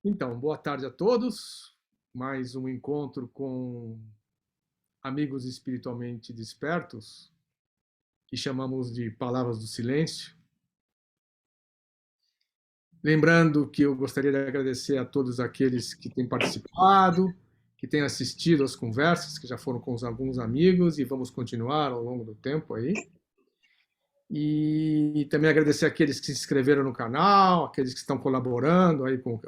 Então, boa tarde a todos. Mais um encontro com amigos espiritualmente despertos, que chamamos de Palavras do Silêncio. Lembrando que eu gostaria de agradecer a todos aqueles que têm participado, que têm assistido às conversas, que já foram com alguns amigos e vamos continuar ao longo do tempo aí. E também agradecer aqueles que se inscreveram no canal, aqueles que estão colaborando aí com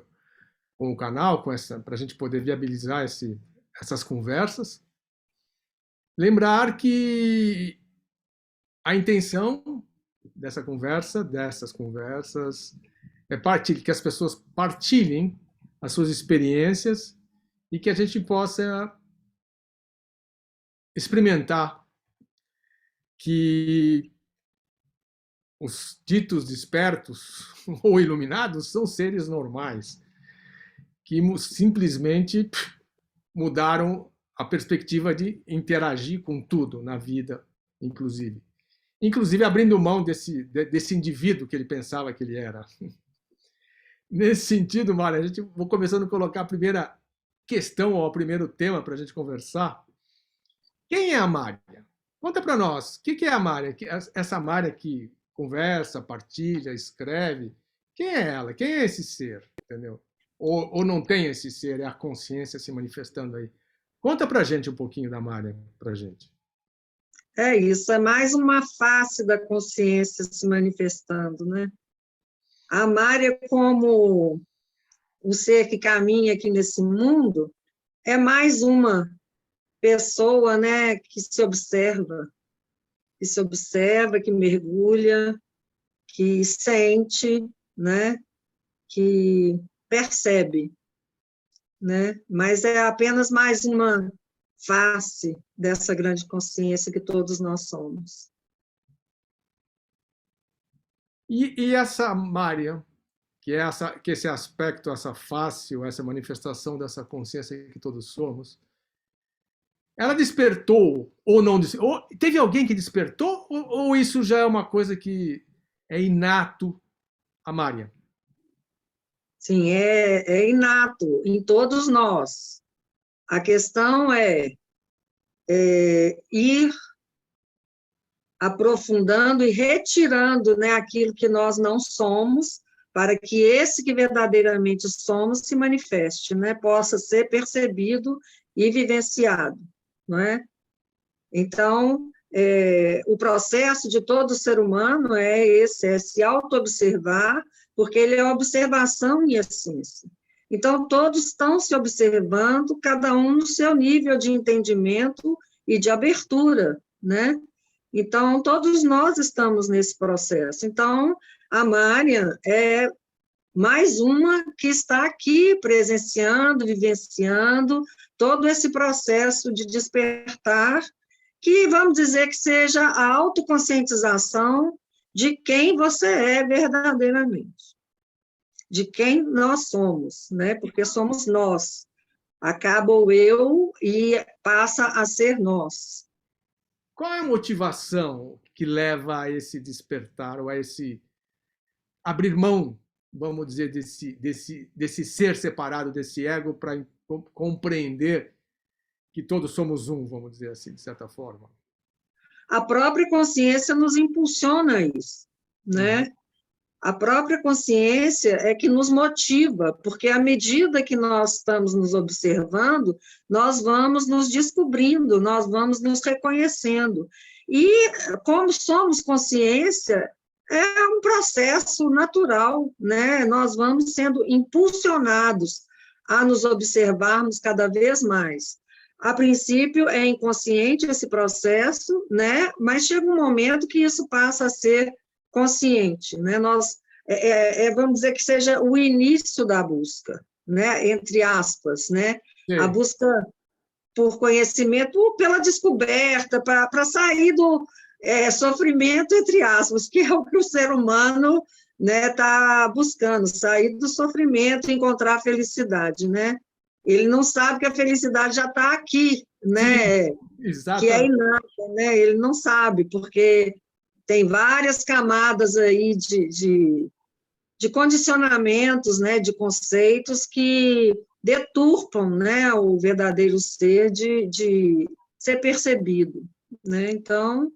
o canal, para a gente poder viabilizar essas conversas. Lembrar que a intenção dessas conversas, é que as pessoas partilhem as suas experiências e que a gente possa experimentar que os ditos despertos ou iluminados são seres normais, que simplesmente mudaram a perspectiva de interagir com tudo na vida, inclusive abrindo mão desse indivíduo que ele pensava que ele era. Nesse sentido, Mário, vou começando a colocar a primeira questão, ou o primeiro tema para a gente conversar. Quem é a Mária? Conta para nós, o que é a Mária? Essa Mária que conversa, partilha, escreve, quem é ela? Quem é esse ser? Entendeu? Ou não tem esse ser, é a consciência se manifestando aí. Conta para a gente um pouquinho da Mária, para a gente. É isso, é mais uma face da consciência se manifestando, né? A Mária, como o ser que caminha aqui nesse mundo, é mais uma pessoa, né, que se observa, que mergulha, que sente, né, que percebe, né? Mas é apenas mais uma face dessa grande consciência que todos nós somos. E essa Mária, que esse aspecto, essa face, essa manifestação dessa consciência que todos somos, ela despertou ou não despertou? Teve alguém que despertou ou isso já é uma coisa que é inato a Mária? Sim, é inato em todos nós. A questão é ir aprofundando e retirando, né, aquilo que nós não somos, para que esse que verdadeiramente somos se manifeste, né, possa ser percebido e vivenciado, não é? Então, o processo de todo ser humano é esse, é se auto-observar, porque ele é observação em essência. Então, todos estão se observando, cada um no seu nível de entendimento e de abertura, né? Então, todos nós estamos nesse processo. Então, a Mária é mais uma que está aqui presenciando, vivenciando todo esse processo de despertar, que vamos dizer que seja a autoconscientização de quem você é verdadeiramente, de quem nós somos, né? Porque somos nós. Acaba o eu e passa a ser nós. Qual é a motivação que leva a esse despertar, ou a esse abrir mão, vamos dizer, desse ser separado, desse ego, para compreender que todos somos um, vamos dizer assim, de certa forma? A própria consciência nos impulsiona a isso, né? A própria consciência é que nos motiva, porque à medida que nós estamos nos observando, nós vamos nos descobrindo, nós vamos nos reconhecendo. E, como somos consciência, é um processo natural, né? Nós vamos sendo impulsionados a nos observarmos cada vez mais. A princípio, é inconsciente esse processo, né? Mas chega um momento que isso passa a ser consciente, né? Nós, vamos dizer que seja o início da busca, né? Entre aspas, né? Sim. A busca por conhecimento, pela descoberta, para sair do sofrimento, entre aspas, que é o que o ser humano, né, está buscando, sair do sofrimento e encontrar a felicidade, né? Ele não sabe que a felicidade já está aqui, né? Que é inata, né? Ele não sabe, porque tem várias camadas aí de de condicionamentos, né, de conceitos que deturpam, né, o verdadeiro ser de ser percebido, né? Então,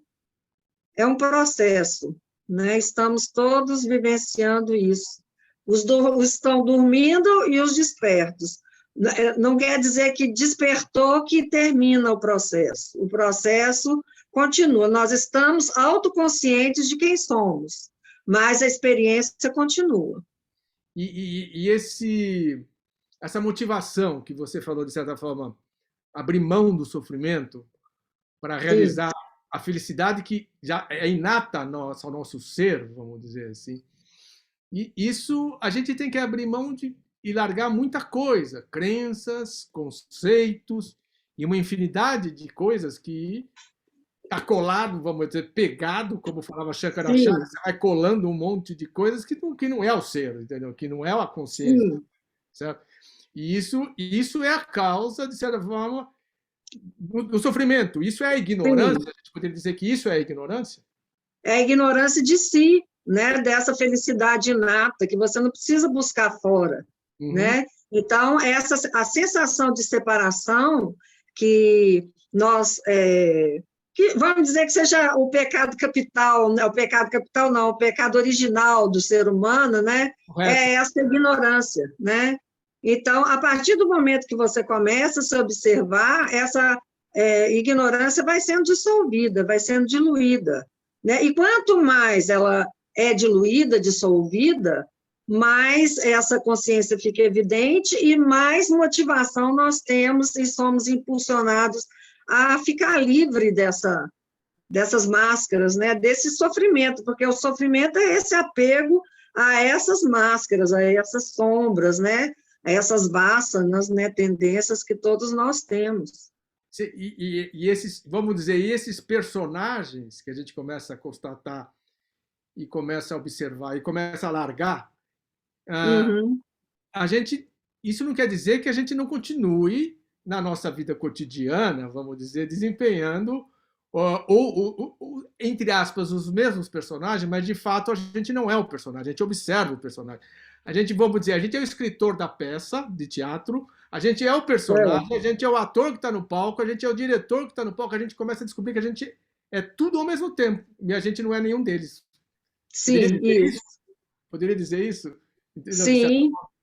é um processo, né? Estamos todos vivenciando isso. Os estão dormindo e os despertos. Não quer dizer que despertou que termina o processo continua. Nós estamos autoconscientes de quem somos, mas a experiência continua. E essa motivação que você falou, de certa forma, abrir mão do sofrimento para realizar a felicidade que já é inata ao nosso ser, vamos dizer assim. E isso a gente tem que abrir mão e largar muita coisa, crenças, conceitos e uma infinidade de coisas que está colado, vamos dizer, pegado, como falava Shankaracharya, você vai colando um monte de coisas que não é o ser, entendeu? Que não é a consciência, certo? E isso é a causa, de certa forma, do sofrimento. Isso é a ignorância? Sim. A gente poderia dizer que isso é a ignorância? É a ignorância de si, né? Dessa felicidade inata, que você não precisa buscar fora, né? Então, a sensação de separação que nós... que vamos dizer que seja o pecado capital, né? O pecado capital não, o pecado original do ser humano, né? Correto. É essa ignorância, né? Então, a partir do momento que você começa a se observar, essa ignorância vai sendo dissolvida, vai sendo diluída, né? E quanto mais ela é diluída, dissolvida, mais essa consciência fica evidente e mais motivação nós temos e somos impulsionados a ficar livre dessas máscaras, né? Desse sofrimento, porque o sofrimento é esse apego a essas máscaras, a essas sombras, né? A essas vássanas, né? Tendências que todos nós temos. E esses, vamos dizer, esses personagens que a gente começa a constatar e começa a observar e começa a largar, isso não quer dizer que a gente não continue na nossa vida cotidiana, vamos dizer, desempenhando, entre aspas, os mesmos personagens, mas de fato a gente não é o personagem, a gente observa o personagem. A gente, vamos dizer, a gente é o escritor da peça de teatro, a gente é o personagem, a gente é o ator que está no palco, a gente é o diretor que está no palco, a gente começa a descobrir que a gente é tudo ao mesmo tempo, e a gente não é nenhum deles. Sim, isso. Poderia dizer isso?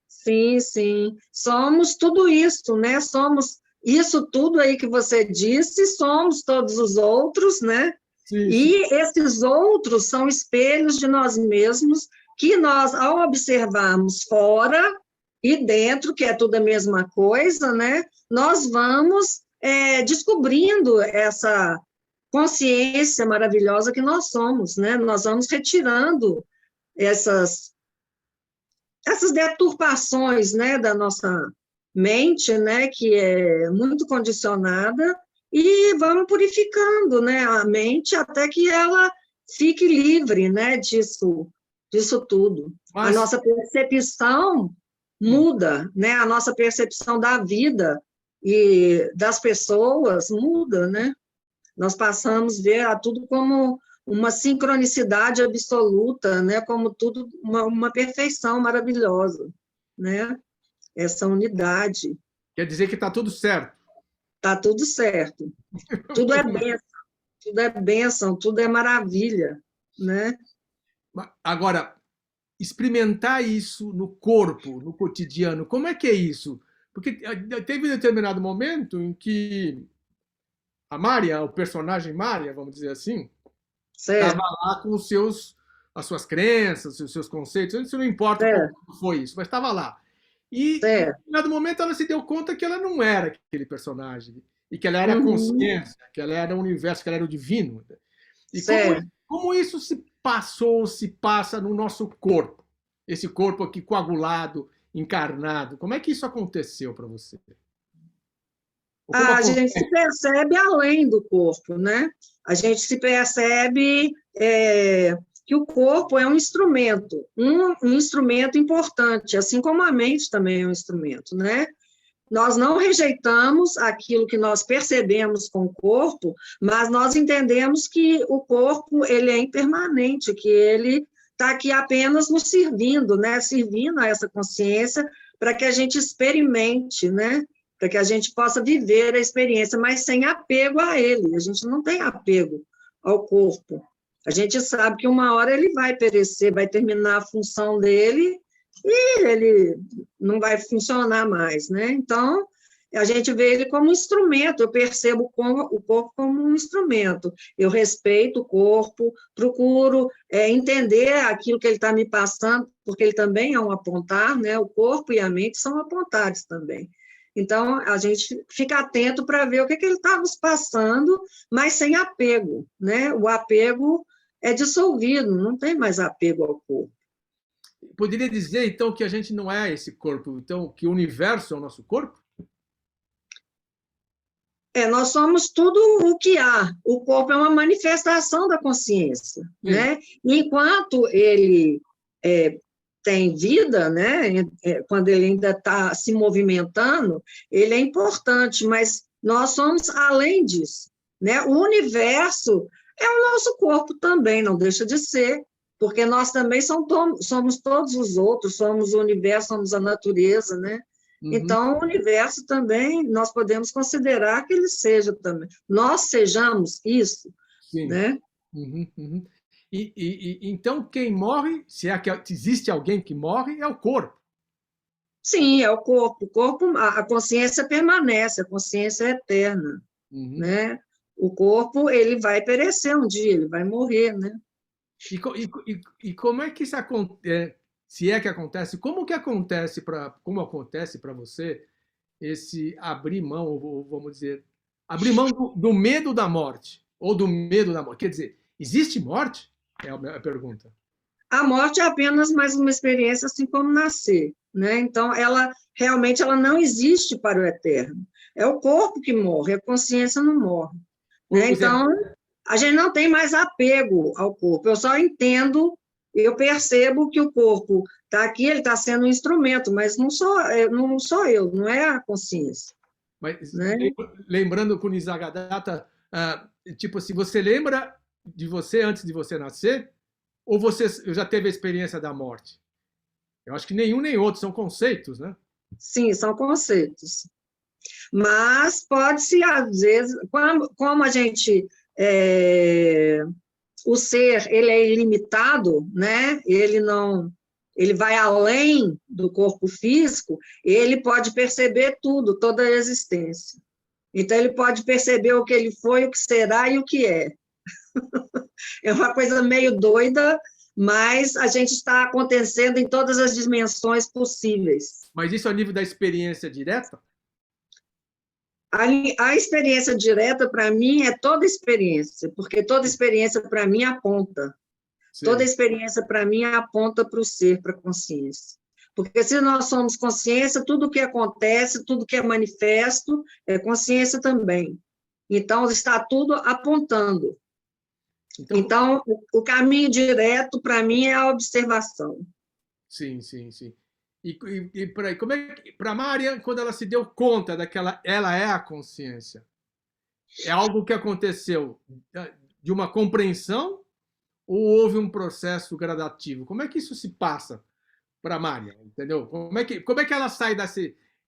Sim, sim. Somos tudo isso, né? Somos isso tudo aí que você disse, somos todos os outros, né? Sim. E esses outros são espelhos de nós mesmos, que nós, ao observarmos fora e dentro, que é tudo a mesma coisa, né? Nós vamos descobrindo essa consciência maravilhosa que nós somos, né? Nós vamos retirando essas deturpações, né, da nossa mente, né, que é muito condicionada, e vamos purificando, né, a mente até que ela fique livre, né, disso tudo. Mas... A nossa percepção muda, né, a nossa percepção da vida e das pessoas muda, né? Nós passamos a ver tudo como uma sincronicidade absoluta, né? Como tudo, uma perfeição maravilhosa, né? Essa unidade. Quer dizer que está tudo certo. Está tudo certo. Tudo é bênção, tudo é maravilha, né? Agora, experimentar isso no corpo, no cotidiano, como é que é isso? Porque teve um determinado momento em que a Mária, o personagem Mária, vamos dizer assim, estava lá com as suas crenças, os seus conceitos, isso não importa como foi isso, mas estava lá. E, em determinado momento, ela se deu conta que ela não era aquele personagem, e que ela era a consciência, que ela era o universo, que ela era o divino. E como isso se passa no nosso corpo? Esse corpo aqui coagulado, encarnado. Como é que isso aconteceu para você? A gente se percebe além do corpo, né? A gente se percebe que o corpo é um instrumento importante, assim como a mente também é um instrumento, né? Nós não rejeitamos aquilo que nós percebemos com o corpo, mas nós entendemos que o corpo ele é impermanente, que ele está aqui apenas nos servindo, né? Servindo a essa consciência para que a gente experimente, né? Para que a gente possa viver a experiência, mas sem apego a ele. A gente não tem apego ao corpo. A gente sabe que uma hora ele vai perecer, vai terminar a função dele e ele não vai funcionar mais, né? Então, a gente vê ele como um instrumento, eu percebo o corpo como um instrumento. Eu respeito o corpo, procuro entender aquilo que ele está me passando, porque ele também é um apontar, né? O corpo e a mente são apontares também. Então, a gente fica atento para ver o que ele está nos passando, mas sem apego, né? O apego é dissolvido, não tem mais apego ao corpo. Poderia dizer, então, que a gente não é esse corpo, então, que o universo é o nosso corpo? Nós somos tudo o que há. O corpo é uma manifestação da consciência, né? E enquanto ele tem vida, né? Quando ele ainda está se movimentando, ele é importante, mas nós somos além disso, né? O universo é o nosso corpo também, não deixa de ser, porque nós também somos todos os outros, somos o universo, somos a natureza, né? Então, o universo também, nós podemos considerar que ele seja também. Nós sejamos isso, Sim. Né? Então, quem morre, se existe alguém que morre, é o corpo. Sim, é o corpo. O corpo, a consciência permanece, a consciência é eterna, né? O corpo, ele vai perecer um dia, ele vai morrer, né? E como é que isso acontece? Se é que acontece, como acontece para você esse abrir mão, ou vamos dizer, abrir mão do medo da morte, ou do medo da morte? Quer dizer, existe morte? É a pergunta. A morte é apenas mais uma experiência, assim como nascer, né? Então, ela realmente não existe para o eterno. É o corpo que morre, a consciência não morre, né? Então, a gente não tem mais apego ao corpo. Eu só entendo, eu percebo que o corpo está aqui, ele está sendo um instrumento, mas não sou eu, não é a consciência. Mas, né? Lembrando com o Nisargadatta, tipo assim, você lembra de você antes de você nascer? Ou você já teve a experiência da morte? Eu acho que nenhum nem outro, são conceitos, né? Sim, são conceitos. Mas pode-se, às vezes, como a gente... o ser, ele é ilimitado, né? Ele vai além do corpo físico, ele pode perceber tudo, toda a existência. Então, ele pode perceber o que ele foi, o que será e o que é. É uma coisa meio doida, mas a gente está acontecendo em todas as dimensões possíveis. Mas isso a nível da experiência direta? A experiência direta, para mim, é toda experiência, porque toda experiência, para mim, aponta. Sim. Toda experiência, para mim, aponta para o ser, para a consciência. Porque se nós somos consciência, tudo que acontece, tudo que é manifesto, é consciência também. Então, está tudo apontando. Então o caminho direto, para mim, é a observação. Sim, sim, sim. E como é que, para a Marian, quando ela se deu conta daquela, ela é a consciência, é algo que aconteceu de uma compreensão ou houve um processo gradativo? Como é que isso se passa para a Marian, entendeu? Como é que ela sai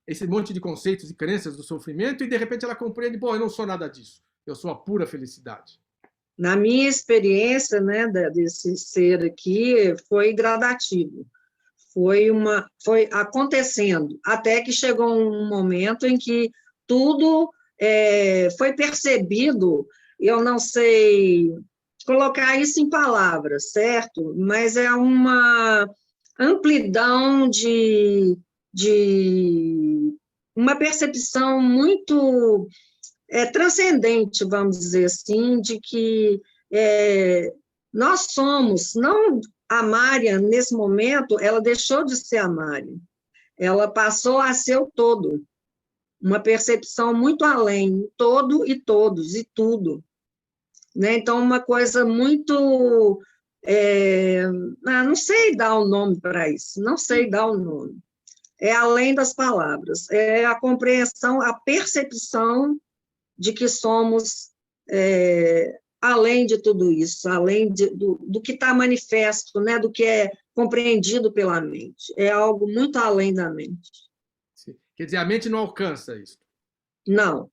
esse monte de conceitos e crenças do sofrimento e de repente ela compreende, eu não sou nada disso, eu sou a pura felicidade. Na minha experiência, né, desse ser aqui, foi gradativo. Foi acontecendo, até que chegou um momento em que tudo foi percebido, eu não sei colocar isso em palavras, certo? Mas é uma amplidão de uma percepção muito transcendente, vamos dizer assim, de que nós somos, não a Marian, nesse momento, ela deixou de ser a Marian, ela passou a ser o todo, uma percepção muito além, todo e todos, e tudo. Né? Então, uma coisa muito... não sei dar o nome para isso, não sei dar o nome. É além das palavras, é a compreensão, a percepção de que somos além de tudo isso, além do que está manifesto, né, do que é compreendido pela mente. É algo muito além da mente. Sim. Quer dizer, a mente não alcança isso. Não,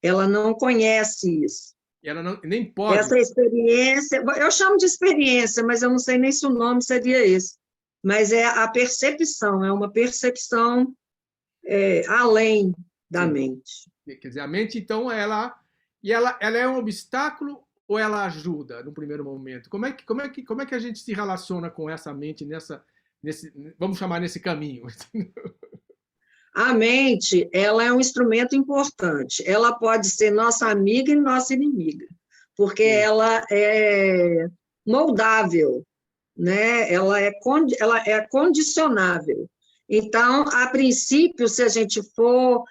ela não conhece isso. E ela não, nem pode. Essa experiência, eu chamo de experiência, mas eu não sei nem se o nome seria esse. Mas é a percepção, é uma percepção além da Sim. mente. Quer dizer, a mente, então, ela é um obstáculo ou ela ajuda no primeiro momento? Como é que a gente se relaciona com essa mente vamos chamar nesse caminho? A mente, ela é um instrumento importante. Ela pode ser nossa amiga e nossa inimiga, porque ela é moldável, né? Ela é condicionável. Então, a princípio, se a gente for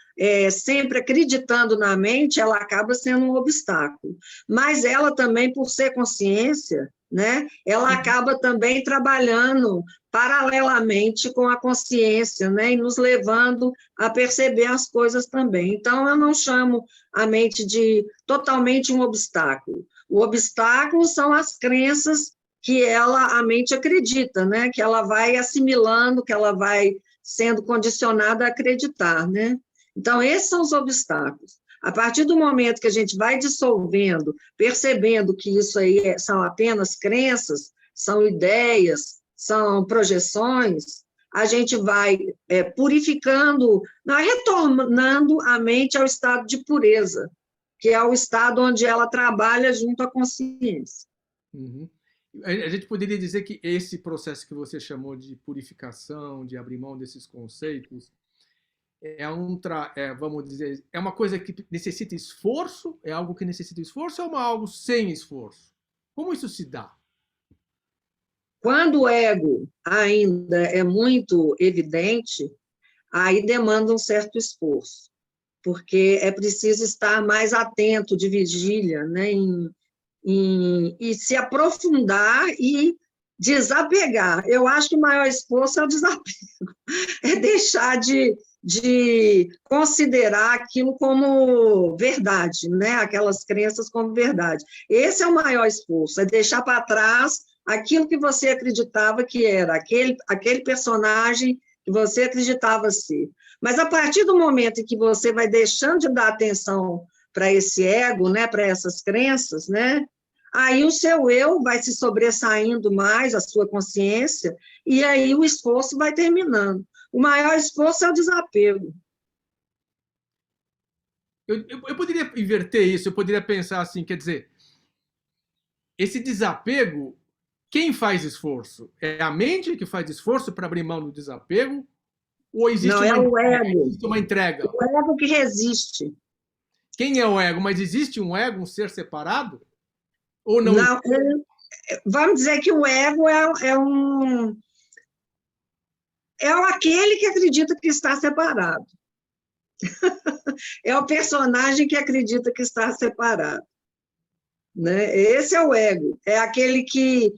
sempre acreditando na mente, ela acaba sendo um obstáculo. Mas ela também, por ser consciência, né, ela acaba também trabalhando paralelamente com a consciência, né, e nos levando a perceber as coisas também. Então, eu não chamo a mente de totalmente um obstáculo. O obstáculo são as crenças que a mente acredita, né? Que ela vai assimilando, que ela vai sendo condicionada a acreditar, né? Então, esses são os obstáculos. A partir do momento que a gente vai dissolvendo, percebendo que isso aí são apenas crenças, são ideias, são projeções, a gente vai purificando, retornando a mente ao estado de pureza, que é o estado onde ela trabalha junto à consciência. Uhum. A gente poderia dizer que esse processo que você chamou de purificação, de abrir mão desses conceitos, vamos dizer, é uma coisa que necessita esforço? É algo que necessita esforço ou é algo sem esforço? Como isso se dá? Quando o ego ainda é muito evidente, aí demanda um certo esforço, porque é preciso estar mais atento, de vigília, né, e se aprofundar e desapegar. Eu acho que o maior esforço é o desapego, é deixar de considerar aquilo como verdade, né? Aquelas crenças como verdade. Esse é o maior esforço, é deixar para trás aquilo que você acreditava que era, aquele personagem que você acreditava ser. Mas a partir do momento em que você vai deixando de dar atenção para esse ego, né, para essas crenças, né, aí o seu eu vai se sobressaindo mais, a sua consciência, e aí o esforço vai terminando. O maior esforço é o desapego. Eu poderia inverter isso, eu poderia pensar assim, quer dizer, esse desapego, quem faz esforço? É a mente que faz esforço para abrir mão do desapego? Ou existe Não, é o ego. existe uma entrega? O ego que resiste. Quem é o ego? Mas existe um ego, um ser separado? Ou não? Não, vamos dizer que o ego é aquele que acredita que está separado. É o personagem que acredita que está separado. Né? Esse é o ego. É aquele que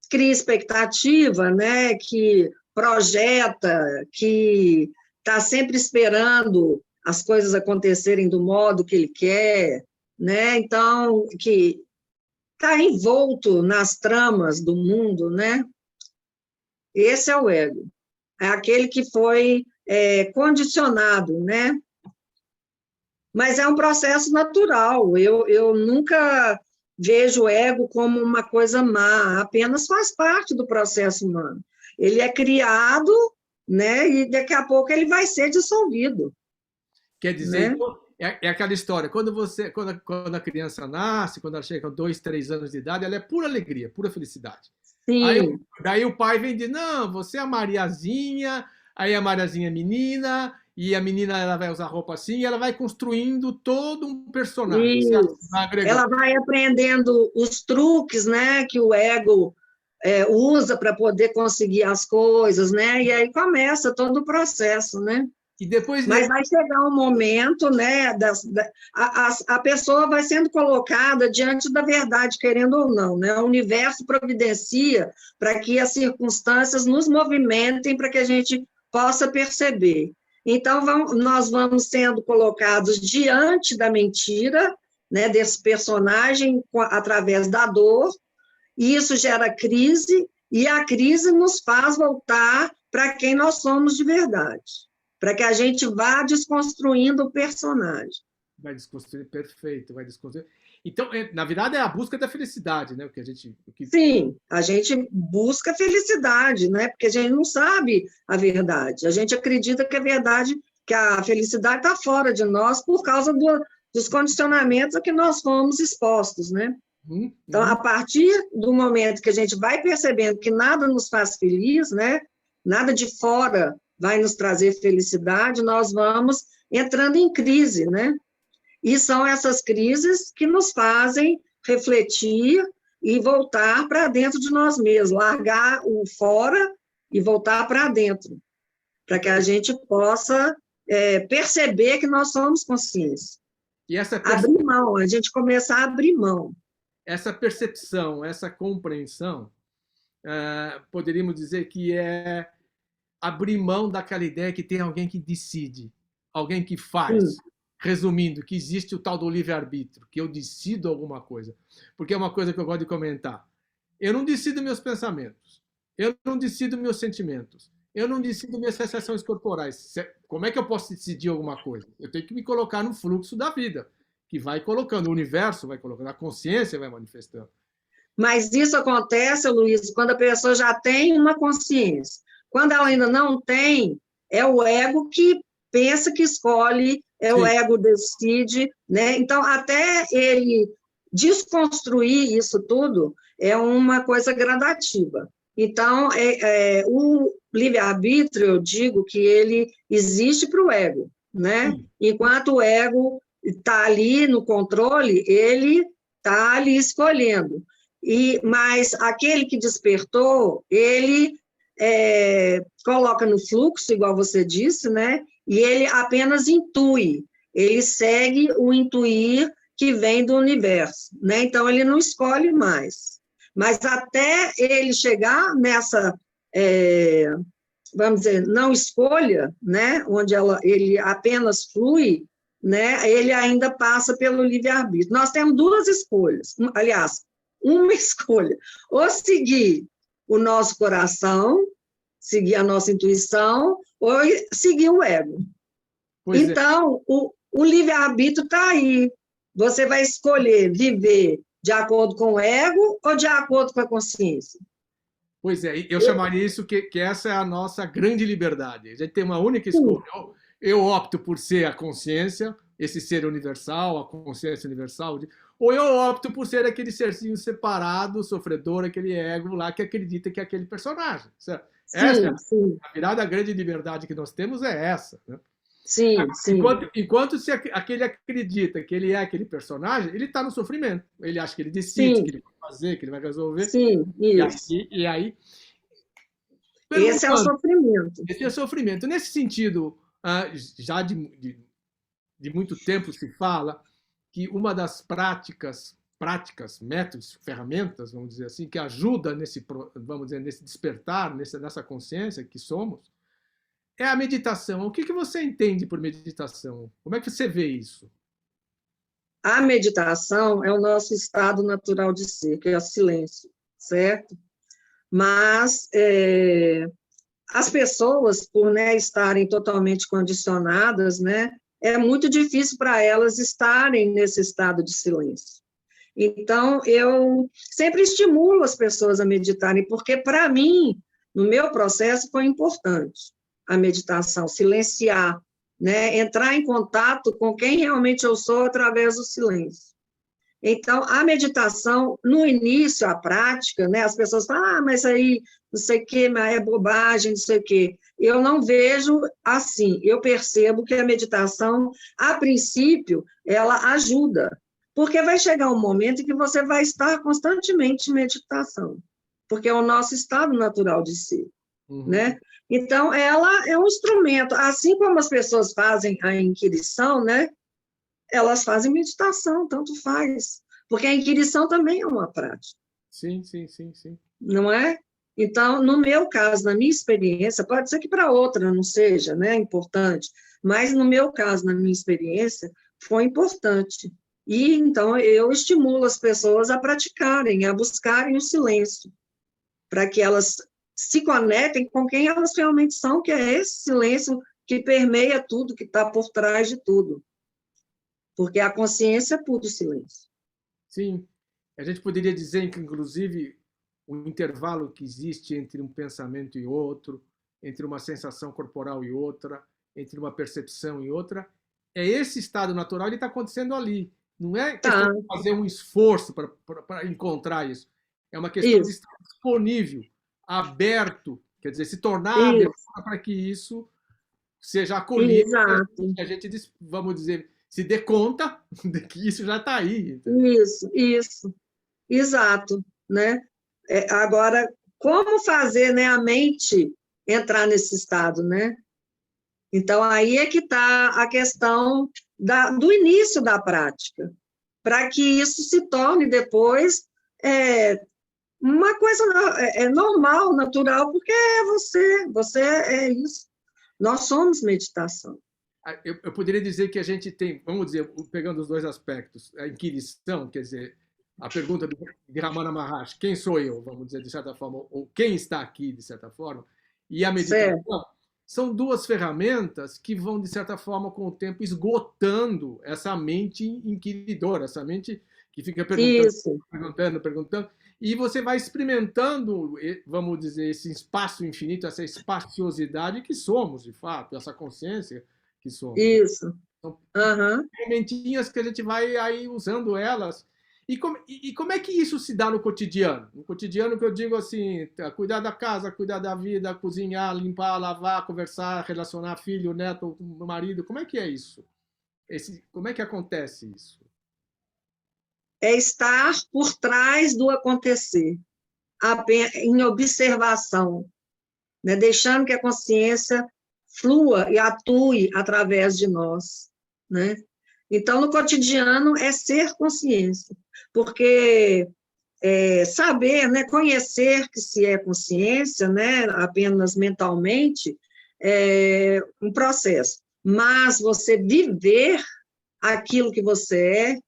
cria expectativa, né? Que projeta, que está sempre esperando as coisas acontecerem do modo que ele quer, né? Então, que está envolto nas tramas do mundo, né? Esse é o ego. É aquele que foi condicionado, né? Mas é um processo natural. Eu nunca vejo o ego como uma coisa má, apenas faz parte do processo humano. Ele é criado, né? E daqui a pouco ele vai ser dissolvido. Quer dizer, né? então, é aquela história, quando a criança nasce, quando ela chega com 2, 3 anos de idade, ela é pura alegria, pura felicidade. Sim. Daí o pai vem e diz, não, você é a Mariazinha, aí a Mariazinha é menina, e a menina ela vai usar roupa assim, e ela vai construindo todo um personagem. Ela vai aprendendo os truques, né, que o ego usa para poder conseguir as coisas, né? E aí começa todo o processo, né? E depois Mas vai chegar um momento, né? A pessoa vai sendo colocada diante da verdade, querendo ou não, né? O universo providencia para que as circunstâncias nos movimentem para que a gente possa perceber. Então, nós vamos sendo colocados diante da mentira né, desse personagem através da dor, e isso gera crise, e a crise nos faz voltar para quem nós somos de verdade, para que a gente vá desconstruindo o personagem. Vai desconstruir, perfeito, vai desconstruir. Então, na verdade, é a busca da felicidade, né? Sim, a gente busca felicidade, né? Porque a gente não sabe a verdade. A gente acredita que a verdade, que a felicidade está fora de nós por causa dos condicionamentos a que nós fomos expostos, né? Então, a partir do momento que a gente vai percebendo que nada nos faz feliz, né? Nada de fora vai nos trazer felicidade, nós vamos entrando em crise, né? E são essas crises que nos fazem refletir e voltar para dentro de nós mesmos, largar o fora e voltar para dentro, para que a gente possa perceber que nós somos consciência. E abrir mão, a gente começa a abrir mão. Essa percepção, essa compreensão, poderíamos dizer que é abrir mão daquela ideia que tem alguém que decide, alguém que faz. Resumindo, que existe o tal do livre-arbítrio, que eu decido alguma coisa. Porque é uma coisa que eu gosto de comentar. Eu não decido meus pensamentos, eu não decido meus sentimentos, eu não decido minhas sensações corporais. Como é que eu posso decidir alguma coisa? Eu tenho que me colocar no fluxo da vida, que vai colocando, o universo vai colocando, a consciência vai manifestando. Mas isso acontece, Luiz, quando a pessoa já tem uma consciência. Quando ela ainda não tem, é o ego que pensa que escolhe, o ego decide, né? Então, até ele desconstruir isso tudo é uma coisa gradativa. Então, o livre-arbítrio, eu digo que ele existe para o ego, né? Enquanto o ego está ali no controle, ele está ali escolhendo. Mas aquele que despertou, ele coloca no fluxo, igual você disse, né? E ele apenas intui, ele segue o intuir que vem do universo, né? Então, ele não escolhe mais. Mas até ele chegar nessa, vamos dizer, não escolha, né? Onde ele apenas flui, né? Ele ainda passa pelo livre-arbítrio. Nós temos duas escolhas, aliás, uma escolha, ou seguir o nosso coração, seguir a nossa intuição, ou seguir o ego. Então, o livre-arbítrio está aí. Você vai escolher viver de acordo com o ego ou de acordo com a consciência? Pois é, eu chamaria isso que essa é a nossa grande liberdade. A gente tem uma única escolha. Eu opto por ser a consciência, esse ser universal, a consciência universal, ou eu opto por ser aquele serzinho separado, sofredor, aquele ego lá que acredita que é aquele personagem. Certo? A virada, a grande liberdade que nós temos é essa. Né? Sim. Enquanto se aquele acredita que ele é aquele personagem, ele está no sofrimento. Ele acha que ele decide, que ele vai fazer, que ele vai resolver. Sim, isso. E aí... Esse é o sofrimento. Esse é o sofrimento. Nesse sentido, já de muito tempo se fala que uma das práticas, métodos, ferramentas, vamos dizer assim, que ajuda nesse despertar, nessa consciência que somos, é a meditação. O que você entende por meditação? Como é que você vê isso? A meditação é o nosso estado natural de ser, que é o silêncio, certo? Mas as pessoas, por estarem totalmente condicionadas, é muito difícil para elas estarem nesse estado de silêncio. Então, eu sempre estimulo as pessoas a meditarem, porque, para mim, no meu processo, foi importante a meditação, silenciar, entrar em contato com quem realmente eu sou através do silêncio. Então, a meditação, no início, a prática, as pessoas falam, mas aí, não sei o quê, mas é bobagem, não sei o quê. Eu não vejo assim, eu percebo que a meditação, a princípio, ela ajuda, porque vai chegar um momento em que você vai estar constantemente em meditação, porque é o nosso estado natural de ser, Então, ela é um instrumento, assim como as pessoas fazem a inquirição, elas fazem meditação, tanto faz, porque a inquirição também é uma prática. Sim. Não é? Então, no meu caso, na minha experiência, pode ser que para outra não seja importante, mas no meu caso, na minha experiência, foi importante, E, então, eu estimulo as pessoas a praticarem, a buscarem o silêncio, para que elas se conectem com quem elas realmente são, que é esse silêncio que permeia tudo, que está por trás de tudo. Porque a consciência é puro silêncio. Sim. A gente poderia dizer que, inclusive, o intervalo que existe entre um pensamento e outro, entre uma sensação corporal e outra, entre uma percepção e outra, é esse estado natural, ele está acontecendo ali. Não é questão de fazer um esforço para encontrar isso. É uma questão de estar disponível, aberto, quer dizer, se tornar aberto para que isso seja acolhido, que a gente, vamos dizer, se dê conta de que isso já está aí. Entendeu? Isso, exato, né? Agora, como fazer, né, a mente entrar nesse estado, né? Então, aí é que está a questão do início da prática, para que isso se torne depois uma coisa normal, natural, porque você é isso. Nós somos meditação. Eu poderia dizer que a gente tem, vamos dizer, pegando os dois aspectos, a inquirição, quer dizer, a pergunta de Ramana Maharshi, quem sou eu, vamos dizer, de certa forma, ou quem está aqui, de certa forma, e a meditação, são duas ferramentas que vão, de certa forma, com o tempo, esgotando essa mente inquiridora, essa mente que fica perguntando, e você vai experimentando, vamos dizer, esse espaço infinito, essa espaciosidade que somos, de fato, essa consciência que somos. Isso. Então, ferramentinhas que a gente vai aí usando elas. E como é que isso se dá no cotidiano? No cotidiano que eu digo assim, cuidar da casa, cuidar da vida, cozinhar, limpar, lavar, conversar, relacionar filho, neto, marido, como é que é isso? Como é que acontece isso? É estar por trás do acontecer, em observação, né? Deixando que a consciência flua e atue através de nós, né? Então, no cotidiano, é ser consciência, porque saber, né, conhecer que se é consciência, né, apenas mentalmente, é um processo, mas você viver aquilo que você é,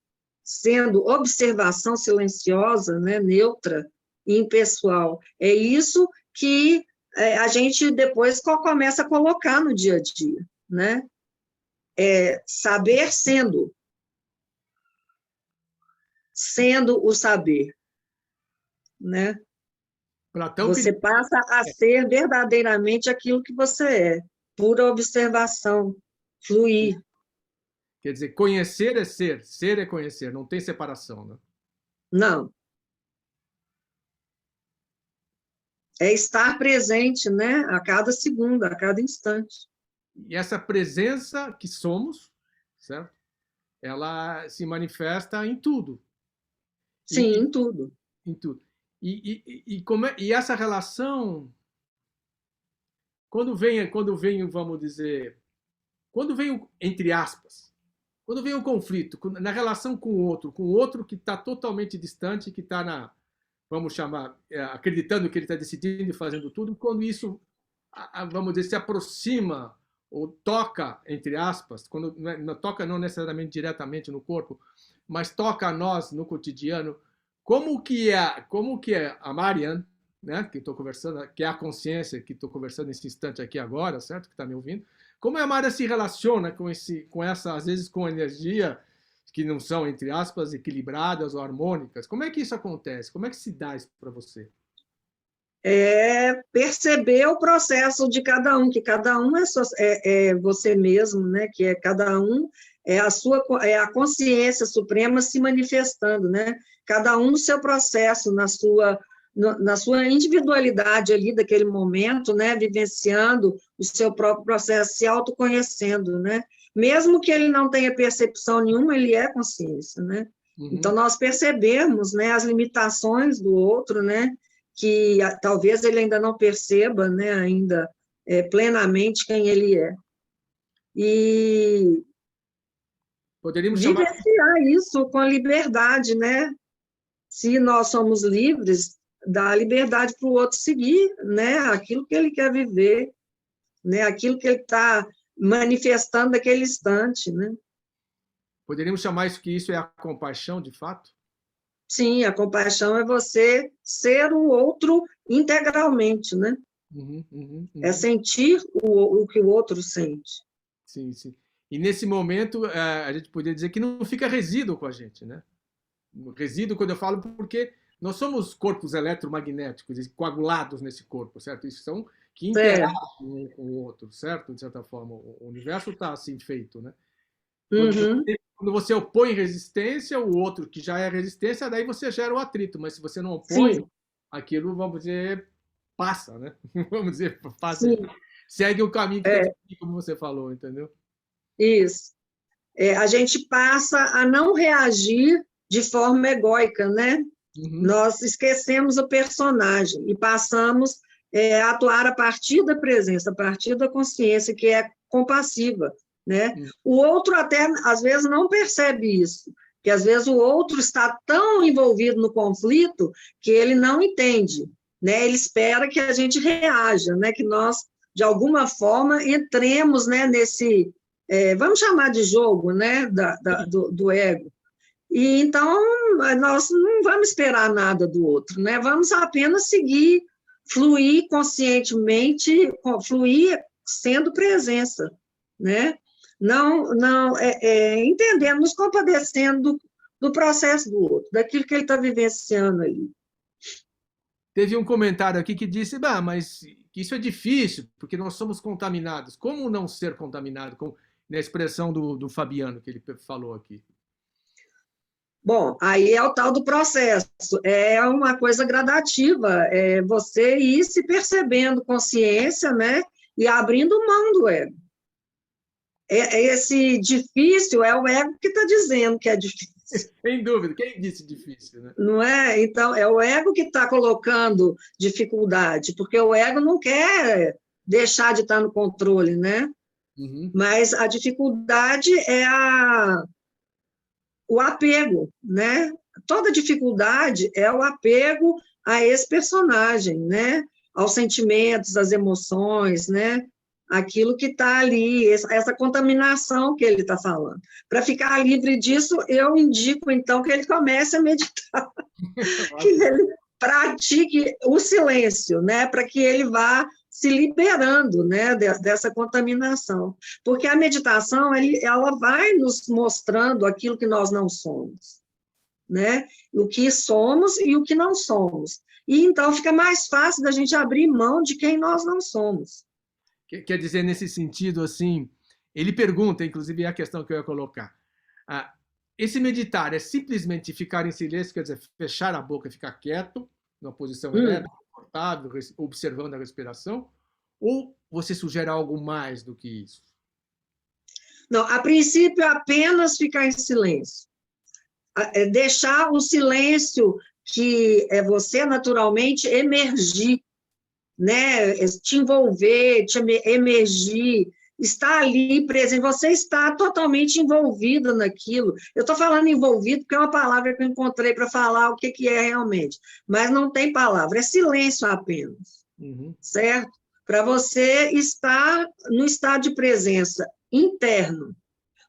sendo observação silenciosa, né, neutra e impessoal, é isso que a gente depois começa a colocar no dia a dia, né? Saber sendo o saber, né? Platão você passa a ser verdadeiramente aquilo que você é, pura observação, fluir. Quer dizer, conhecer é ser é conhecer, não tem separação, né? Não. É estar presente, né? A cada segundo, a cada instante. E essa presença que somos, certo? Ela se manifesta em tudo. Sim, em tudo. Em tudo. E essa relação, quando vem, vamos dizer, quando vem, entre aspas, quando vem o conflito, na relação com o outro que está totalmente distante, que está vamos chamar, acreditando que ele está decidindo e fazendo tudo, quando isso, vamos dizer, se aproxima ou toca, entre aspas, quando não toca não necessariamente diretamente no corpo, mas toca a nós no cotidiano, como que é a Marianne, né, que estou conversando, que é a consciência que estou conversando nesse instante aqui agora, certo, que está me ouvindo, como a Marianne se relaciona com essa, às vezes, com energia que não são, entre aspas, equilibradas ou harmônicas? Como é que isso acontece? Como é que se dá isso para você? Perceber o processo de cada um, que cada um é você mesmo, né? Que cada um é a consciência suprema se manifestando, né? Cada um no seu processo, na sua individualidade ali daquele momento, né? Vivenciando o seu próprio processo, se autoconhecendo, né? Mesmo que ele não tenha percepção nenhuma, ele é consciência, né? Uhum. Então, nós percebemos, né, as limitações do outro, né? Que talvez ele ainda não perceba, né, ainda plenamente quem ele é. E poderíamos vivenciar isso com a liberdade, né? Se nós somos livres, dá a liberdade para o outro seguir, né? Aquilo que ele quer viver, né? Aquilo que ele está manifestando naquele instante, né? Poderíamos chamar isso que isso é a compaixão, de fato? Sim, a compaixão é você ser o outro integralmente, né? Uhum, uhum, É uhum. sentir o que o outro sente. Sim, sim. E nesse momento, a gente poderia dizer que não fica resíduo com a gente, né? Resíduo, quando eu falo, porque nós somos corpos eletromagnéticos coagulados nesse corpo, certo? Isso são que interagem Certo. um com o outro, certo? De certa forma, o universo está assim feito, né? Uhum. Quando você opõe resistência, o outro que já é resistência, daí você gera o atrito. Mas se você não opõe, Sim, aquilo, vamos dizer, passa, né? Vamos dizer, passa, sim, segue o caminho que tem que é seguir, como você falou, entendeu? isso. A gente passa a não reagir de forma egóica, né? Uhum. Nós esquecemos o personagem e passamos a atuar a partir da presença, a partir da consciência, que é compassiva, né? Uhum. O outro até, às vezes, não percebe isso, que às vezes o outro está tão envolvido no conflito que ele não entende, né? Ele espera que a gente reaja, né? Que nós, de alguma forma, entremos, né, nesse, vamos chamar de jogo, né, do ego. E então nós não vamos esperar nada do outro, né? Vamos apenas seguir, fluir conscientemente, fluir sendo presença, né? Não entendendo, nos compadecendo do processo do outro, daquilo que ele está vivenciando ali. Teve um comentário aqui que disse, bah, mas que isso é difícil, porque nós somos contaminados. Como não ser contaminado? Com, na expressão do Fabiano, que ele falou aqui. Bom, aí é o tal do processo, é uma coisa gradativa, é você ir se percebendo consciência, né, e abrindo mão do ego. Esse difícil é o ego que está dizendo que é difícil, Sem dúvida. Quem disse difícil, né? não é? Então, é o ego que está colocando dificuldade, porque o ego não quer deixar de estar no controle, né? Uhum. Mas a dificuldade é o apego, né? Toda dificuldade é o apego a esse personagem, né? Aos sentimentos, às emoções, né? Aquilo que está ali, essa contaminação que ele está falando. Para ficar livre disso, eu indico, então, que ele comece a meditar, que Ótimo. ele pratique o silêncio, né? Para que ele vá se liberando, né, dessa contaminação. Porque a meditação, ela vai nos mostrando aquilo que nós não somos, né? O que somos e o que não somos. E então fica mais fácil da gente abrir mão de quem nós não somos. Quer dizer, nesse sentido, assim, ele pergunta, inclusive é a questão que eu ia colocar. Ah, esse meditar é simplesmente ficar em silêncio, quer dizer, fechar a boca e ficar quieto, numa posição Hum. ereta, confortável, observando a respiração? Ou você sugere algo mais do que isso? Não, a princípio, é apenas ficar em silêncio. Deixar o silêncio que é você naturalmente emergir, né? Te envolver, te emergir, estar ali presente, você está totalmente envolvido naquilo. Eu estou falando envolvido porque é uma palavra que eu encontrei para falar o que é realmente, mas não tem palavra, é silêncio apenas, Uhum. certo? Para você estar no estado de presença interno.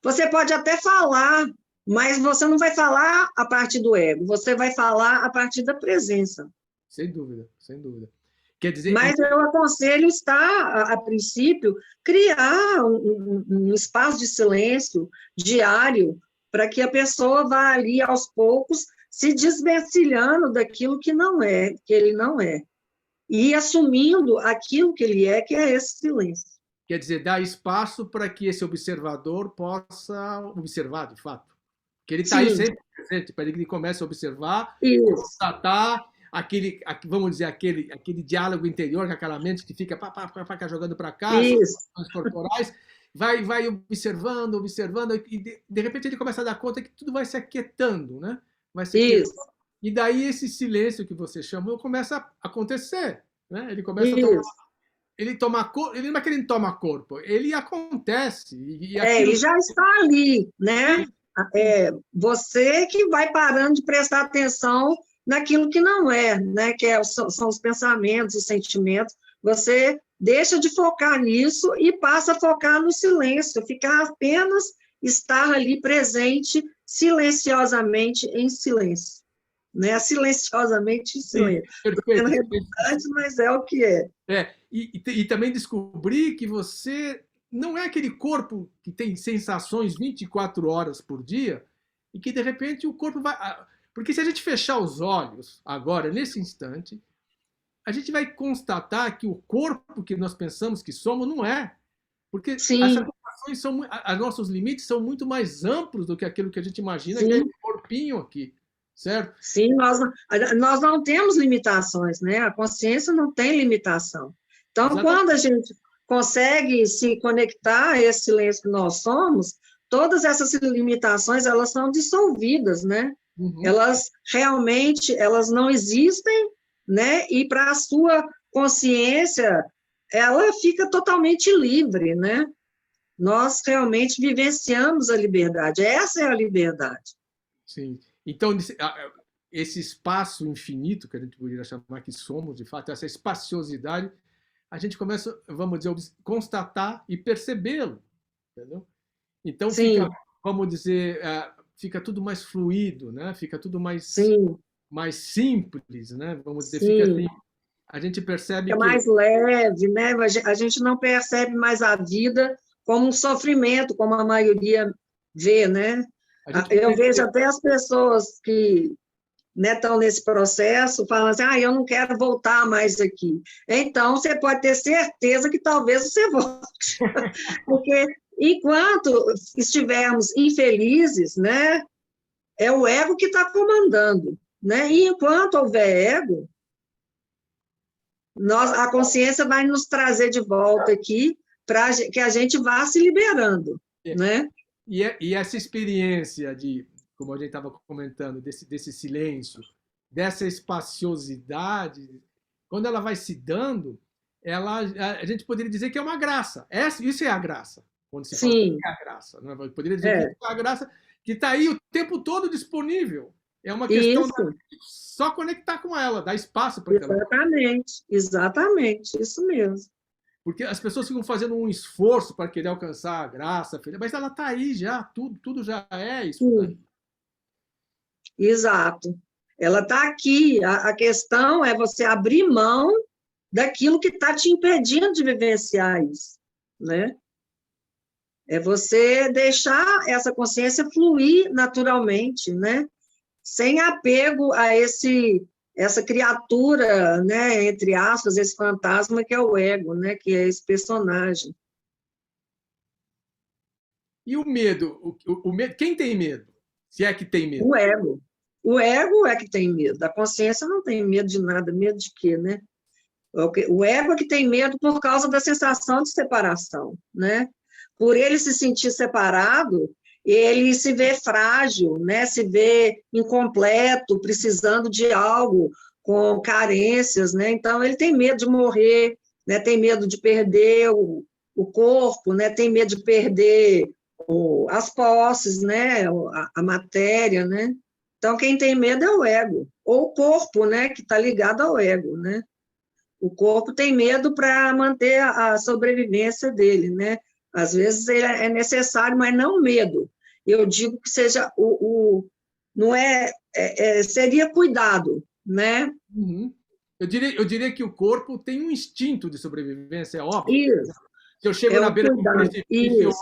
Você pode até falar, mas você não vai falar a partir do ego, você vai falar a partir da presença. Sem dúvida, sem dúvida. Quer dizer, Mas eu aconselho estar, a princípio, criar um espaço de silêncio diário para que a pessoa vá ali, aos poucos, se desvencilhando daquilo que não é, que ele não é, e assumindo aquilo que ele é, que é esse silêncio. quer dizer, dar espaço para que esse observador possa observar, de fato. Que ele está aí Sim, sempre presente, para que ele comece a observar, isso, constatar vamos dizer, aquele diálogo interior com aquela mente que fica jogando para cá, as isso, ações corporais, vai observando, observando, e de repente ele começa a dar conta que tudo vai se aquietando, né? Vai se aquietando. isso, E daí esse silêncio que você chamou começa a acontecer, né? Ele começa a tomar, isso. ele não é que ele toma corpo, ele acontece, e Ele aquilo. já está ali, né? Você que vai parando de prestar atenção naquilo que não é, né? Que são os pensamentos, os sentimentos. Você deixa de focar nisso e passa a focar no silêncio, ficar apenas estar ali presente silenciosamente em silêncio, né? Silenciosamente em Sim, silêncio. Estou perfeito. sendo redundante, mas é o que é. E também descobrir que você não é aquele corpo que tem sensações 24 horas por dia e que, de repente, o corpo vai... Porque se a gente fechar os olhos agora, nesse instante, a gente vai constatar que o corpo que nós pensamos que somos não é. Porque as Sim, satisfações são, os nossos limites são muito mais amplos do que aquilo que a gente imagina, que é sim, esse corpinho aqui, certo? sim, nós não temos limitações, né? A consciência não tem limitação. Então, Exatamente. quando a gente consegue se conectar a esse silêncio que nós somos, todas essas limitações, elas são dissolvidas, né? Uhum. Elas realmente, elas não existem, né? E para a sua consciência, ela fica totalmente livre, né? Nós realmente vivenciamos a liberdade. Essa é a liberdade. Sim. Então, esse espaço infinito, que a gente poderia chamar que somos, de fato, essa espaciosidade, a gente começa, vamos dizer, constatar e percebê-lo, entendeu? Então fica, Sim, vamos dizer, fica tudo mais fluido, né? Fica tudo sim, mais simples, né? Vamos dizer, fica sim. assim, a gente percebe Fica que mais leve, né? A gente não percebe mais a vida como um sofrimento, como a maioria vê, né? a gente Eu poderia vejo dizer, até as pessoas que, né, estão nesse processo, falam assim, eu não quero voltar mais aqui. Então, você pode ter certeza que talvez você volte, porque enquanto estivermos infelizes, né, é o ego que está comandando, né? E enquanto houver ego, a consciência vai nos trazer de volta aqui para que a gente vá se liberando, né? e essa experiência de, como a gente estava comentando, desse silêncio, dessa espaciosidade, quando ela vai se dando, a gente poderia dizer que é uma graça. Isso é a graça. Quando se fala o que Sim, é a graça, né? Eu poderia dizer que é, isso é a graça que está aí o tempo todo disponível. É uma questão de isso, só conectar com ela, dar espaço para que ela. exatamente, exatamente, isso mesmo. Porque as pessoas ficam fazendo um esforço para querer alcançar a graça, mas ela está aí já, tudo já é isso daí. Sim, exato. Ela está aqui, a questão é você abrir mão daquilo que está te impedindo de vivenciar isso, né? É você deixar essa consciência fluir naturalmente, né? Sem apego a essa criatura, né, entre aspas, esse fantasma que é o ego, né, que é esse personagem. E o medo? O medo, quem tem medo? Se é que tem medo. O ego. O ego é que tem medo. A consciência não tem medo de nada. Medo de quê, né? O ego é que tem medo por causa da sensação de separação, né? Por ele se sentir separado, ele se vê frágil, né? Se vê incompleto, precisando de algo, com carências, né? Então, ele tem medo de morrer, né? Tem medo de perder o corpo, né? Tem medo de perder as posses, né? A matéria, né? Então, quem tem medo é o ego, ou o corpo, né? Que está ligado ao ego, né? O corpo tem medo para manter a sobrevivência dele, né? Às vezes ele é necessário, mas não medo. Eu digo que seja não seria cuidado, né? Uhum. Eu diria que o corpo tem um instinto de sobrevivência, é óbvio. Isso, Se eu chego é na o beira do cuidado. precipício, Isso,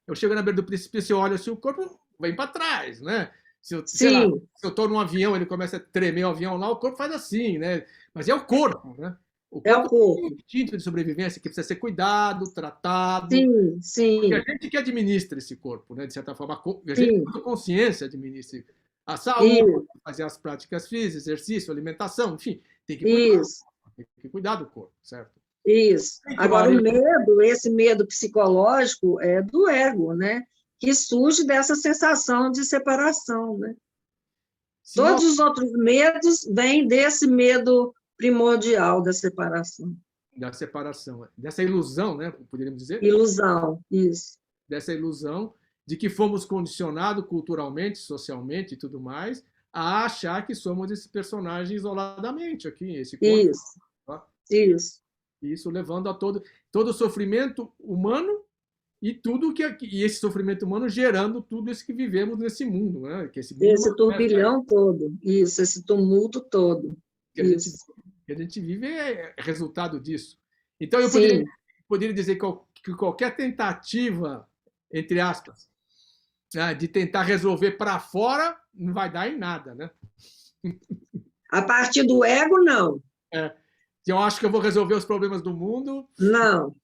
eu chego na beira do precipício, eu olho assim, o corpo vem para trás, né? Se eu, sei lá, sim, se eu estou num avião, ele começa a tremer o avião lá, o corpo faz assim, né? Mas é o corpo, né? O é o corpo tem um corpo. instinto de sobrevivência que precisa ser cuidado, tratado, Sim, porque a sim, gente que administra esse corpo, né? De certa forma, a gente, sim, com consciência, administra a saúde, isso, fazer as práticas físicas, exercício, alimentação, enfim, tem que cuidar, isso. tem que cuidar do corpo, certo? Isso. Tem que uma Agora, hora o ele... medo, esse medo psicológico, é do ego, né? Que surge dessa sensação de separação, né? Se nós Todos os outros medos vêm desse medo primordial da separação. da separação, dessa ilusão, né, poderíamos dizer, Ilusão, isso. dessa ilusão de que fomos condicionados culturalmente, socialmente e tudo mais, a achar que somos esse personagem isoladamente aqui, esse corpo, Isso, tá? isso. E isso levando a todo o sofrimento humano e tudo e esse sofrimento humano gerando tudo isso que vivemos nesse mundo, né? Que esse mundo Esse turbilhão todo, isso, esse tumulto todo, que a gente, isso. que a gente vive é resultado disso. Então, eu Sim, poderia dizer que qualquer tentativa, entre aspas, né, de tentar resolver para fora, não vai dar em nada, né? a partir do ego, não. É, eu acho que eu vou resolver os problemas do mundo. Não.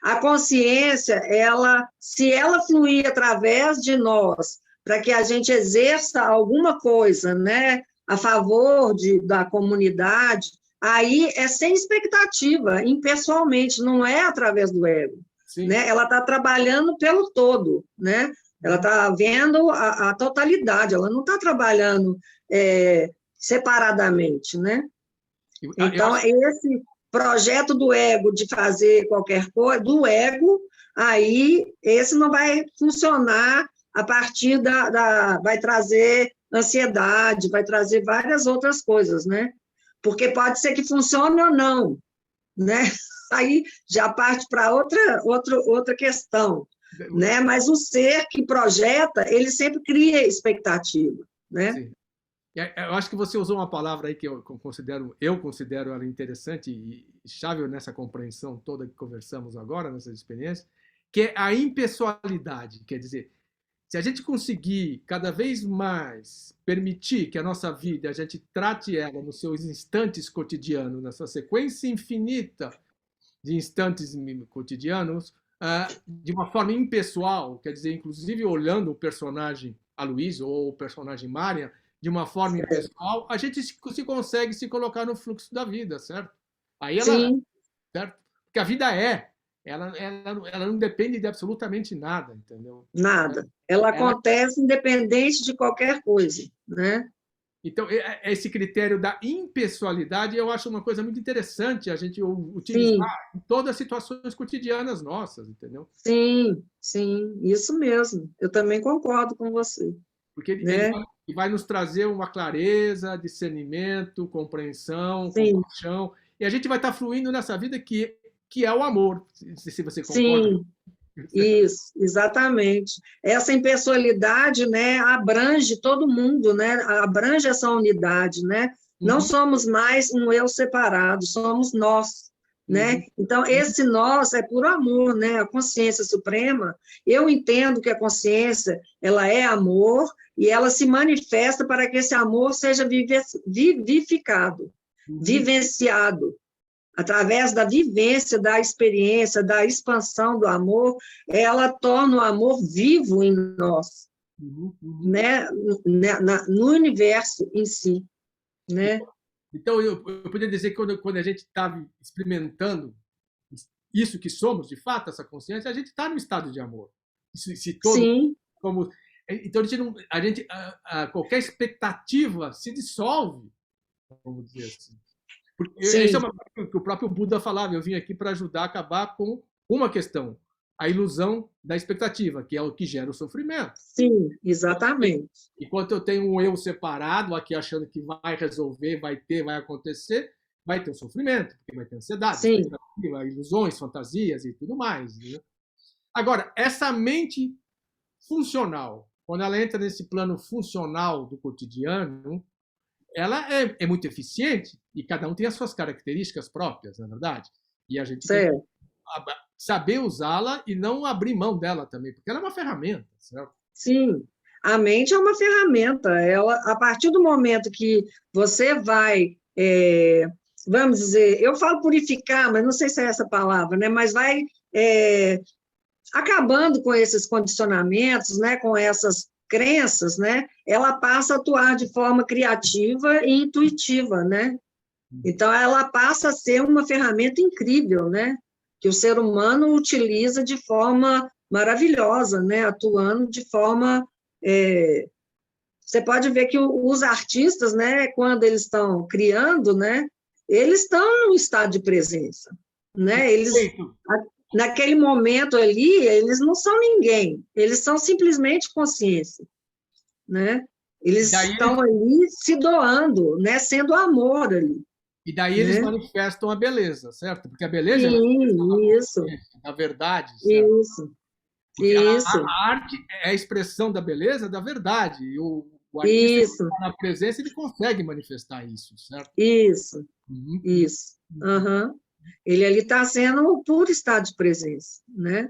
A consciência, ela, se ela fluir através de nós, para que a gente exerça alguma coisa, né, a favor da comunidade, aí é sem expectativa, impessoalmente, não é através do ego, Sim. né? Ela está trabalhando pelo todo, né? Ela está vendo a totalidade, ela não está trabalhando separadamente, né? Então, esse projeto do ego de fazer qualquer coisa, do ego, aí esse não vai funcionar a partir vai trazer ansiedade, vai trazer várias outras coisas, né? Porque pode ser que funcione ou não, né? Aí já parte para outra questão, né? Mas o ser que projeta, ele sempre cria expectativa, né? Sim. Eu acho que você usou uma palavra aí que eu considero ela interessante e chave nessa compreensão toda que conversamos agora, nessas experiências, que é a impessoalidade. Quer dizer, se a gente conseguir cada vez mais permitir que a nossa vida, a gente trate ela nos seus instantes cotidianos, na sua sequência infinita de instantes cotidianos, de uma forma impessoal, quer dizer, inclusive olhando o personagem Aloysio ou o personagem Marian, de uma forma impessoal, a gente se consegue se colocar no fluxo da vida, certo? Aí ela, Sim. certo? Porque a vida ela não depende de absolutamente nada, entendeu? Nada. Ela acontece independente de qualquer coisa, né? Então, esse critério da impessoalidade eu acho uma coisa muito interessante a gente utilizar Sim. em todas as situações cotidianas nossas, entendeu? Sim, sim, isso mesmo. Eu também concordo com você. Porque Né? ele vai nos trazer uma clareza, discernimento, compreensão, Sim, compaixão, e a gente vai estar fluindo nessa vida que é o amor, se você concorda. sim, isso, exatamente. Essa impessoalidade, né, abrange todo mundo, né? Abrange essa unidade, né? Não Uhum, somos mais um eu separado, somos nós, né? uhum, Então, esse nós é por amor, né? A consciência suprema, eu entendo que a consciência, ela é amor e ela se manifesta para que esse amor seja vivificado, uhum. vivenciado, através da vivência, da experiência, da expansão do amor, ela torna o amor vivo em nós, Uhum, uhum. né? No universo em si, né? Então, eu poderia dizer que quando a gente está experimentando isso que somos, de fato, essa consciência, a gente está no estado de amor. Se todo Sim, como então a gente qualquer expectativa se dissolve, vamos dizer assim. Porque esse é sim, uma coisa que o próprio Buda falava. Eu vim aqui para ajudar a acabar com uma questão, a ilusão da expectativa, que é o que gera o sofrimento. sim, exatamente. Enquanto eu tenho um eu separado aqui achando que vai resolver, vai acontecer, vai ter o sofrimento, porque vai ter ansiedade, Sim, expectativa, ilusões, fantasias e tudo mais. Né? Agora, essa mente funcional, quando ela entra nesse plano funcional do cotidiano, ela é muito eficiente e cada um tem as suas características próprias, na é verdade. E a gente tem que certo. saber usá-la e não abrir mão dela também, porque ela é uma ferramenta, certo? Sim, a mente é uma ferramenta. Ela, a partir do momento que você vai, vamos dizer, eu falo purificar, mas não sei se é essa palavra, né? Mas vai acabando com esses condicionamentos, né? Com essas crenças, né? Ela passa a atuar de forma criativa e intuitiva, né? Então, ela passa a ser uma ferramenta incrível, né? Que o ser humano utiliza de forma maravilhosa, né? Atuando de forma. Você pode ver que os artistas, né? Quando eles estão criando, né? Eles estão no estado de presença, né? Eles, naquele momento ali, eles não são ninguém, eles são simplesmente consciência, né? Eles Daí estão ali se doando, né? Sendo amor ali. E daí eles né? manifestam a beleza, certo? Porque a beleza é uma expressão da Sim, isso, consciência, da verdade, certo? isso, Porque isso, a arte é a expressão da beleza, da verdade. E o artista que isso, está na presença, ele consegue manifestar isso, certo? isso, Uhum, uhum, isso. uhum. Aham. Ele ali está sendo o puro estado de presença, né?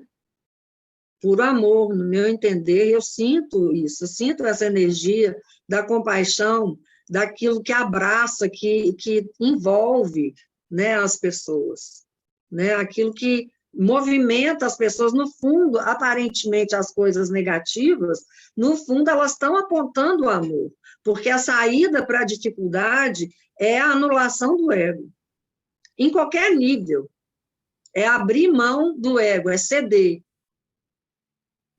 Puro amor, no meu entender, eu sinto isso, eu sinto essa energia da compaixão, daquilo que abraça, que envolve, né, as pessoas, né? Aquilo que movimenta as pessoas, no fundo, aparentemente as coisas negativas, no fundo elas estão apontando o amor, porque a saída para a dificuldade é a anulação do ego, em qualquer nível, é abrir mão do ego, é ceder.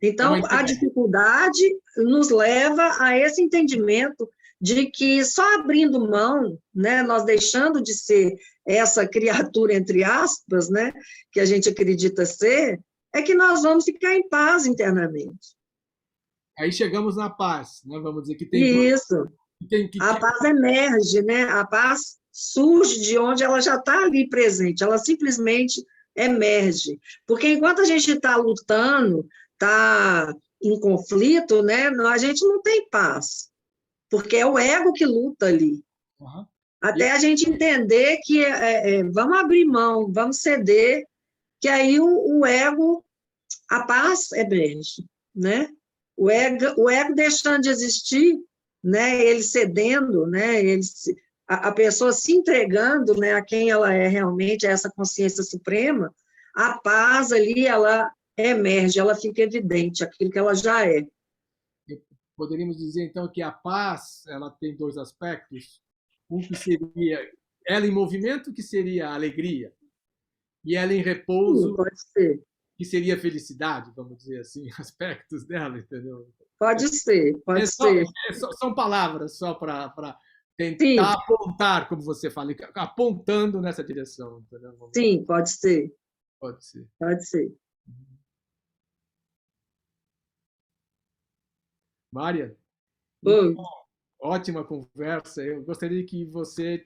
É uma Então, a ideia. dificuldade nos leva a esse entendimento de que só abrindo mão, né, nós deixando de ser essa criatura, entre aspas, né, que a gente acredita ser, é que nós vamos ficar em paz internamente. Aí chegamos na paz, né? Vamos dizer que tem dois. E isso, Tem que, a paz emerge, né? A paz surge de onde ela já está ali presente, ela simplesmente emerge. Porque enquanto a gente está lutando, está em conflito, né, a gente não tem paz, porque é o ego que luta ali. uhum. Até a gente entender que vamos abrir mão, vamos ceder, que aí o ego, a paz emerge, né? O ego deixando de existir, né? Ele cedendo, né? A pessoa se entregando, né? A quem ela é realmente, a essa consciência suprema, a paz ali, ela emerge, ela fica evidente, aquilo que ela já é. Poderíamos dizer, então, que a paz ela tem dois aspectos. Um que seria ela em movimento, que seria a alegria, e ela em Sim, repouso, pode ser, que seria a felicidade, vamos dizer assim, aspectos dela, entendeu? pode ser, É pode só, ser. são palavras só para Sim, tentar apontar, como você fala, apontando nessa direção, entendeu? sim, pode ser, Pode ser. pode ser. Mária, muito Oi. ótima conversa. Eu gostaria que você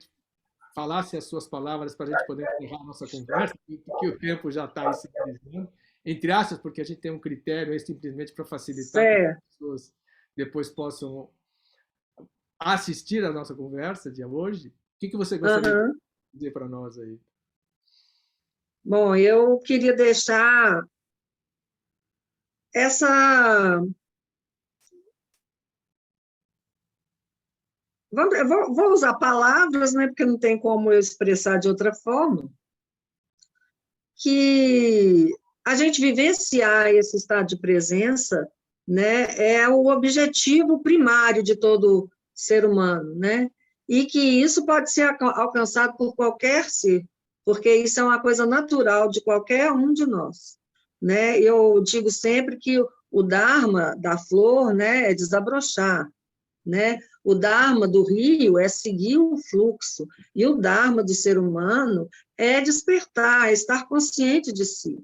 falasse as suas palavras para a gente poder encerrar a nossa conversa, porque o tempo já está aí se finalizando. Entre aspas, porque a gente tem um critério aí simplesmente para facilitar que as Certo. pessoas depois possam assistir a nossa conversa de hoje. O que você gostaria de Aham. dizer para nós aí? Bom, eu queria deixar essa. Eu vou usar palavras, né, porque não tem como eu expressar de outra forma, que a gente vivenciar esse estado de presença, né, é o objetivo primário de todo ser humano, né? E que isso pode ser alcançado por qualquer ser, porque isso é uma coisa natural de qualquer um de nós, né? Eu digo sempre que o Dharma da flor, né, é desabrochar, né? O Dharma do rio é seguir o fluxo, e o Dharma do ser humano é despertar, é estar consciente de si.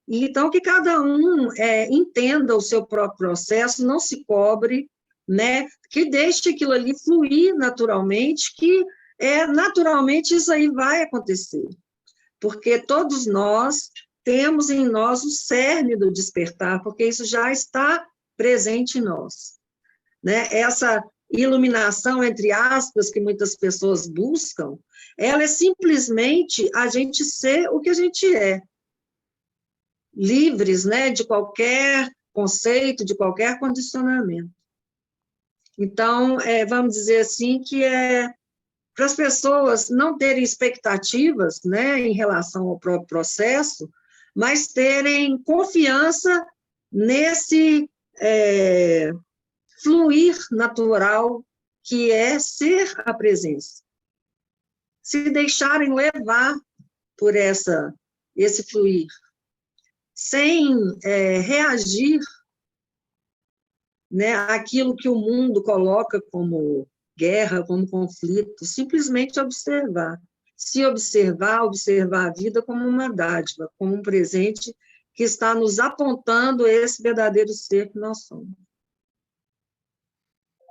E, então, que cada um entenda o seu próprio processo, não se cobre, né? Que deixe aquilo ali fluir naturalmente, que naturalmente isso aí vai acontecer, porque todos nós temos em nós o cerne do despertar, porque isso já está presente em nós, né? Essa iluminação, entre aspas, que muitas pessoas buscam, ela é simplesmente a gente ser o que a gente é, livres, né, de qualquer conceito, de qualquer condicionamento. Então, vamos dizer assim, que para as pessoas não terem expectativas, né, em relação ao próprio processo, mas terem confiança nesse fluir natural que é ser a presença. Se deixarem levar por esse fluir, sem reagir, né, àquilo que o mundo coloca como guerra, como conflito, simplesmente observar. Se observar, observar a vida como uma dádiva, como um presente que está nos apontando esse verdadeiro ser que nós somos.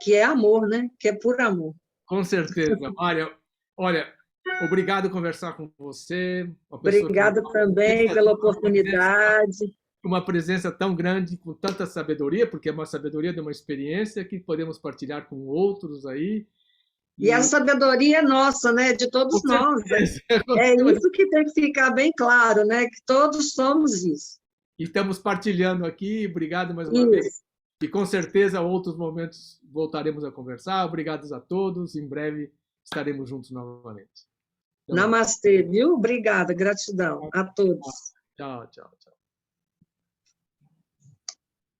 Que é amor, né? Que é por amor. Com certeza. Mária, olha, Obrigado por conversar com você. Uma pessoa Obrigada também pela oportunidade. Uma presença tão grande, com tanta sabedoria, porque é uma sabedoria de uma experiência que podemos partilhar com outros aí. E a sabedoria é nossa, né? De todos nós. É isso que tem que ficar bem claro, né? Que todos somos isso. E estamos partilhando aqui. Obrigado mais uma vez. E com certeza, outros momentos voltaremos a conversar. Obrigados a todos. Em breve estaremos juntos novamente. Namastê, viu? Obrigada, gratidão a todos. Tchau, tchau.